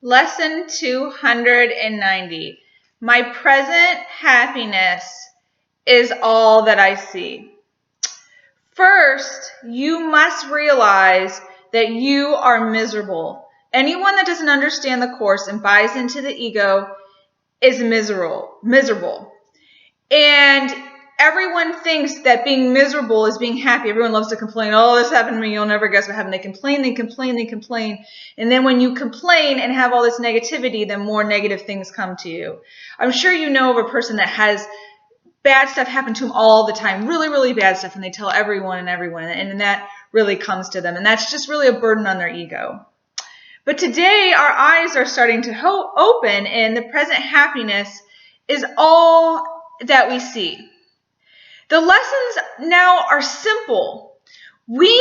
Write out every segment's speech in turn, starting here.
Lesson 290. My present happiness is all that I see. First, you must realize that you are miserable. Anyone that doesn't understand the Course and buys into the ego is miserable. And everyone thinks that being miserable is being happy. Everyone loves to complain. Oh, this happened to me. You'll never guess what happened. They complain. And then when you complain and have all this negativity, then more negative things come to you. I'm sure you know of a person that has bad stuff happen to them all the time. Really, really bad stuff. And they tell everyone. And that really comes to them. And that's just really a burden on their ego. But today our eyes are starting to open, and the present happiness is all that we see. The lessons now are simple. We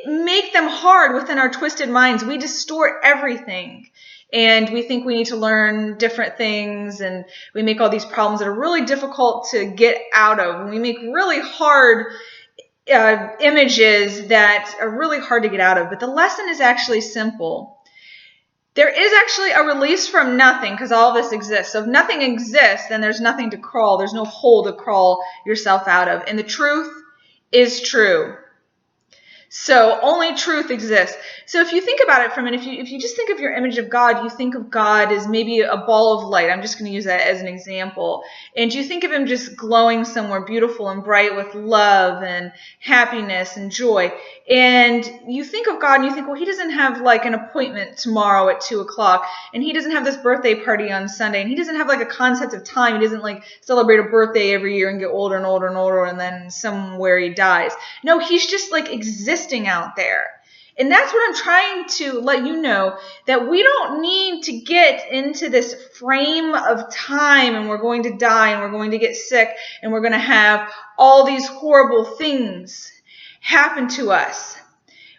make them hard within our twisted minds. We distort everything. And we think we need to learn different things, and we make all these problems that are really difficult to get out of. And we make really hard images that are really hard to get out of. But the lesson is actually simple. There is actually a release from nothing, because all of this exists. So if nothing exists, then there's nothing to crawl. There's no hole to crawl yourself out of. And the truth is true. So only truth exists. So if you think about it for a minute, if you just think of your image of God, you think of God as maybe a ball of light. I'm just going to use that as an example. And you think of him just glowing somewhere beautiful and bright with love and happiness and joy. And you think of God and you think, well, he doesn't have like an appointment tomorrow at 2:00, and he doesn't have this birthday party on Sunday, and he doesn't have like a concept of time. He doesn't like celebrate a birthday every year and get older and older and older, and then somewhere he dies. No, he's just like existing out there. And that's what I'm trying to let you know, that we don't need to get into this frame of time and we're going to die and we're going to get sick and we're going to have all these horrible things happen to us.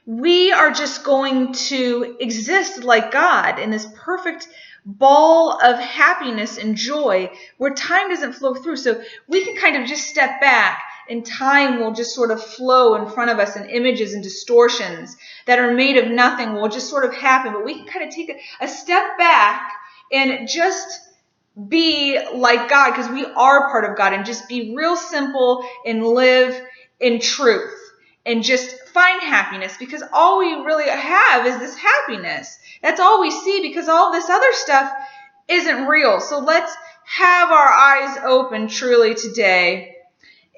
We are just going to exist like God in this perfect ball of happiness and joy where time doesn't flow through. So we can kind of just step back, and time will just sort of flow in front of us, and images and distortions that are made of nothing will just sort of happen. But we can kind of take a step back and just be like God, because we are part of God, and just be real simple and live in truth and just find happiness, because all we really have is this happiness. That's all we see, because all this other stuff isn't real. So let's have our eyes open truly today,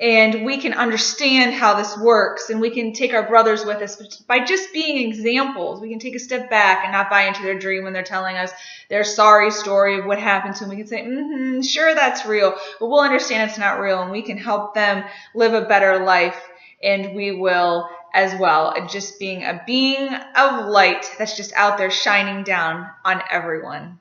and we can understand how this works, and we can take our brothers with us by just being examples. We can take a step back and not buy into their dream when they're telling us their sorry story of what happened to them. We can say, sure, that's real, but we'll understand it's not real, and we can help them live a better life, and we will as well. And just being a being of light that's just out there shining down on everyone.